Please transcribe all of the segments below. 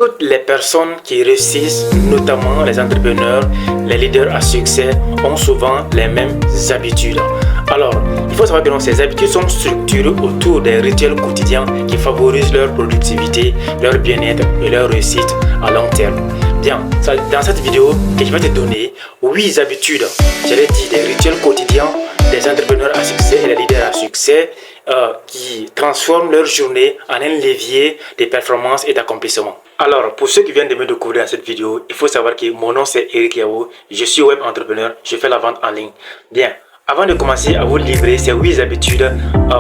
Toutes les personnes qui réussissent, notamment les entrepreneurs, les leaders à succès, ont souvent les mêmes habitudes. Alors, il faut savoir que ces habitudes sont structurées autour des rituels quotidiens qui favorisent leur productivité, leur bien-être et leur réussite à long terme. Bien, dans cette vidéo que je vais te donner 8 habitudes, je l'ai dit, des rituels quotidiens des entrepreneurs à succès et les leaders à succès qui transforment leur journée en un levier de performance et d'accomplissement. Alors, pour ceux qui viennent de me découvrir dans cette vidéo, il faut savoir que mon nom c'est Eric Yao, je suis web entrepreneur, je fais la vente en ligne. Bien, avant de commencer à vous livrer ces 8 habitudes,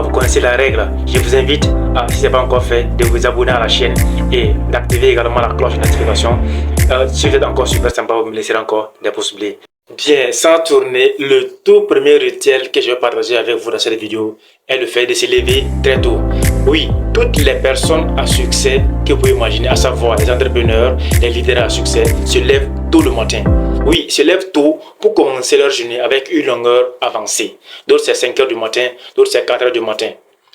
vous connaissez la règle. Je vous invite, si ce n'est pas encore fait, de vous abonner à la chaîne et d'activer également la cloche de notification. Si vous êtes encore super sympa, vous me laisserez encore des pouces bleus. Bien, sans tourner, le tout premier rituel que je vais partager avec vous dans cette vidéo est le fait de se lever très tôt. Oui, toutes les personnes à succès que vous pouvez imaginer, à savoir les entrepreneurs, les leaders à succès, se lèvent tôt le matin. Oui, se lèvent tôt pour commencer leur journée avec une longueur avancée. D'autres c'est 5 h du matin, d'autres c'est 4 h du matin.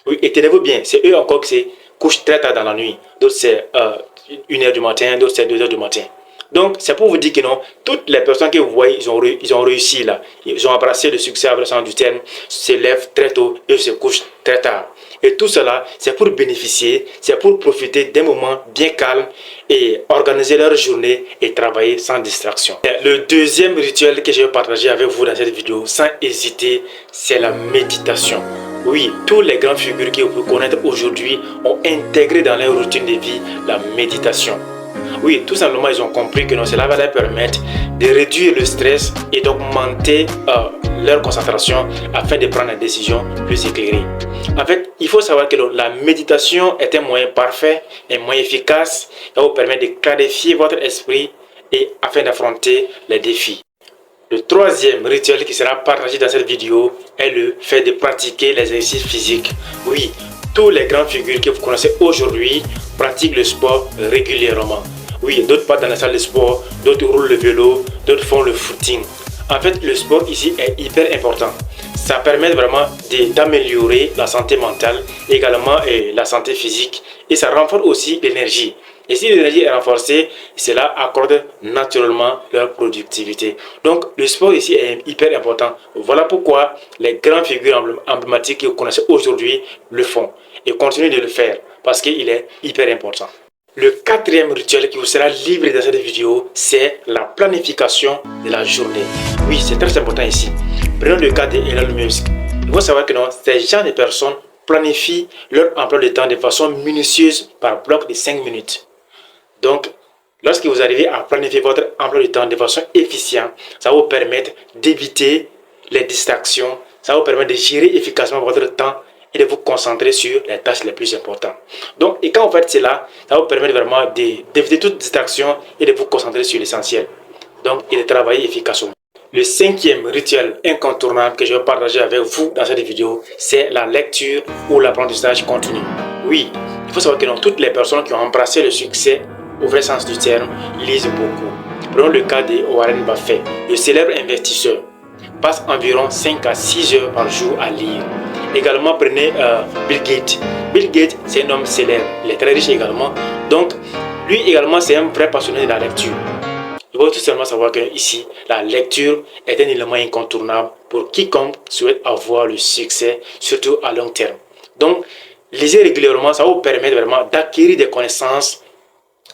Oui, et tenez-vous bien, c'est eux encore qui se couchent très tard dans la nuit. D'autres c'est 1 h du matin, d'autres c'est 2 h du matin. Donc, c'est pour vous dire que non, toutes les personnes que vous voyez, ils ont réussi là. Ils ont embrassé le succès avec le sens du terme, se lèvent très tôt et se couchent très tard. Et tout cela, c'est pour bénéficier, c'est pour profiter d'un moment bien calme et organiser leur journée et travailler sans distraction. Le deuxième rituel que je vais partager avec vous dans cette vidéo, sans hésiter, c'est la méditation. Oui, tous les grandes figures que vous pouvez connaître aujourd'hui ont intégré dans leur routine de vie la méditation. Oui, tout simplement, ils ont compris que cela va leur permettre de réduire le stress et d'augmenter leur concentration afin de prendre des décisions plus éclairées. En fait, il faut savoir que la méditation est un moyen parfait et moyen efficace qui va vous permettre de clarifier votre esprit et afin d'affronter les défis. Le troisième rituel qui sera partagé dans cette vidéo est le fait de pratiquer les exercices physiques. Oui, tous les grandes figures que vous connaissez aujourd'hui pratiquent le sport régulièrement. Oui, d'autres partent dans la salle de sport, d'autres roulent le vélo, d'autres font le footing. En fait, le sport ici est hyper important. Ça permet vraiment d'améliorer la santé mentale, également la santé physique, et ça renforce aussi l'énergie. Et si l'énergie est renforcée, cela accorde naturellement leur productivité. Donc, le sport ici est hyper important. Voilà pourquoi les grandes figures emblématiques que vous connaissez aujourd'hui le font. Et continuez de le faire parce qu'il est hyper important. Le quatrième rituel qui vous sera livré dans cette vidéo, c'est la planification de la journée. Oui, c'est très important ici. Prenons le cas d'Elon Musk. Il faut savoir que ces gens de personnes planifient leur emploi de temps de façon minutieuse par bloc de 5 minutes. Donc, lorsque vous arrivez à planifier votre emploi de temps de façon efficiente, ça va vous permettre d'éviter les distractions, ça va vous permettre de gérer efficacement votre temps et de vous concentrer sur les tâches les plus importantes. Donc, et quand vous faites cela, ça va vous permettre vraiment d'éviter toute distraction et de vous concentrer sur l'essentiel. Donc, et de travailler efficacement. Le cinquième rituel incontournable que je vais partager avec vous dans cette vidéo, c'est la lecture ou l'apprentissage continu. Oui, il faut savoir que toutes les personnes qui ont embrassé le succès au vrai sens du terme lisent beaucoup. Prenons le cas de Warren Buffett, le célèbre investisseur, passe environ 5 à 6 heures par jour à lire. Également, prenez Bill Gates. Bill Gates, c'est un homme célèbre, il est très riche également. Donc, lui également, c'est un vrai passionné de la lecture. Il faut tout simplement savoir que ici, la lecture est un élément incontournable pour quiconque souhaite avoir le succès, surtout à long terme. Donc, lisez régulièrement, ça va vous permettre vraiment d'acquérir des connaissances,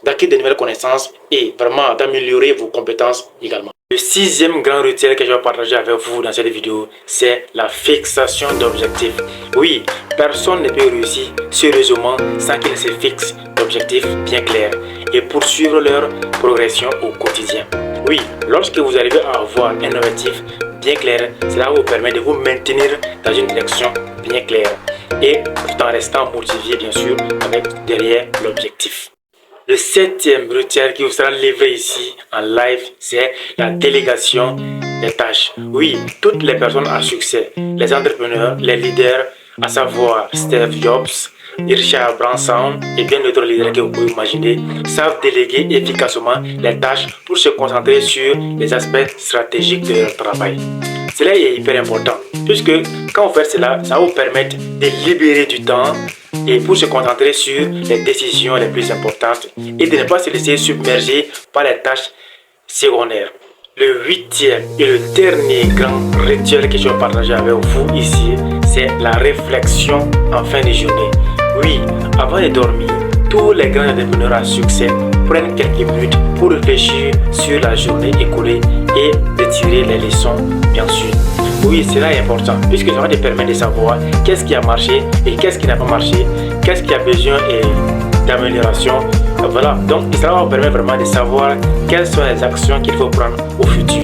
d'acquérir de nouvelles connaissances et vraiment d'améliorer vos compétences également. Le sixième grand rituel que je vais partager avec vous dans cette vidéo, c'est la fixation d'objectifs. Oui, personne ne peut réussir sérieusement sans qu'il se fixe d'objectifs bien clairs et poursuivre leur progression au quotidien. Oui, lorsque vous arrivez à avoir un objectif bien clair, cela vous permet de vous maintenir dans une direction bien claire et tout en restant motivé bien sûr avec derrière l'objectif. Le septième rituel qui vous sera livré ici en live, c'est la délégation des tâches. Oui, toutes les personnes à succès, les entrepreneurs, les leaders, à savoir Steve Jobs, Richard Branson et bien d'autres leaders que vous pouvez imaginer, savent déléguer efficacement les tâches pour se concentrer sur les aspects stratégiques de leur travail. Cela est hyper important. puisque quand vous faites cela, ça va vous permettre de libérer du temps et pour se concentrer sur les décisions les plus importantes et de ne pas se laisser submerger par les tâches secondaires. Le huitième et le dernier grand rituel que je vais partager avec vous ici, c'est la réflexion en fin de journée. Oui, avant de dormir, tous les grands entrepreneurs à succès prennent quelques minutes pour réfléchir sur la journée écoulée et de tirer les leçons, bien sûr. Oui, cela est important puisque ça va te permettre de savoir qu'est-ce qui a marché et qu'est-ce qui n'a pas marché, qu'est-ce qui a besoin d'amélioration. Voilà, donc cela va vous permettre vraiment de savoir quelles sont les actions qu'il faut prendre au futur.